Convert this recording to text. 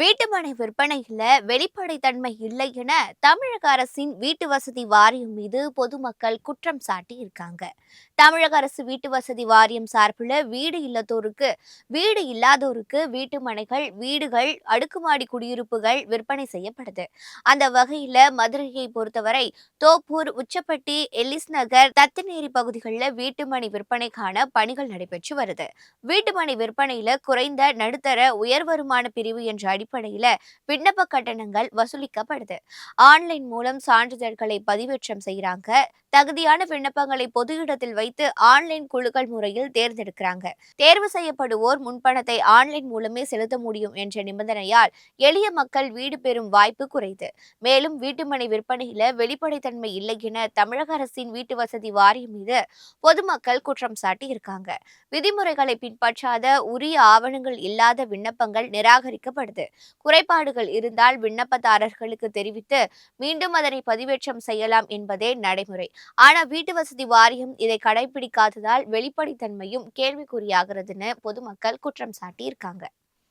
வீட்டுமனை விற்பனையில வெளிப்படைத்தன்மை இல்லை என தமிழக அரசின் வீட்டு வசதி வாரியம் மீது பொதுமக்கள் குற்றம் சாட்டி இருக்காங்க. தமிழக அரசு வீட்டு வசதி வாரியம் சார்பில் வீடு இல்லாதோருக்கு வீட்டு மனைகள், வீடுகள், அடுக்குமாடி குடியிருப்புகள் விற்பனை செய்யப்படுது. அந்த வகையில மதுரையை பொறுத்தவரை தோப்பூர், உச்சப்பட்டி, எல்லிஸ் நகர், தத்தநேரி பகுதிகளில் வீட்டுமனை விற்பனைக்கான பணிகள் நடைபெற்று வருது. வீட்டுமனை விற்பனையில குறைந்த, நடுத்தர, உயர் வருமான பிரிவு என்ற அடிப்படையில விண்ணப்ப கட்டணங்கள் வசூலிக்கப்படுது. ஆன்லைன் மூலம் சான்றிதழ்களை பதிவேற்றம் செய்யறாங்க. தகுதியான விண்ணப்பங்களை பொது இடத்தில் வைத்து ஆன்லைன் குழுக்கள் முறையில் தேர்ந்தெடுக்கிறாங்க. தேர்வு செய்யப்படுவோர் முன்பணத்தை ஆன்லைன் மூலமே செலுத்த முடியும் என்ற நிபந்தனையால் எளிய மக்கள் வீடு பெறும் வாய்ப்பு குறைது. மேலும் வீட்டுமனை விற்பனையில வெளிப்படைத்தன்மை இல்லை என தமிழக அரசின் வீட்டு வசதி வாரியம் மீது பொதுமக்கள் குற்றம் சாட்டி இருக்காங்க. விதிமுறைகளை பின்பற்றாத, உரிய ஆவணங்கள் இல்லாத விண்ணப்பங்கள் நிராகரிக்கப்படுது. குறைபாடுகள் இருந்தால் விண்ணப்பதாரர்களுக்கு தெரிவித்து மீண்டும் அதனை பதிவேற்றம் செய்யலாம் என்பதே நடைமுறை. ஆனால் வீட்டு வசதி வாரியம் இதை கடைபிடிக்காததால் வெளிப்படைத்தன்மையும் கேள்விக்குறியாகிறதுன்னு பொதுமக்கள் குற்றம் சாட்டி இருக்காங்க.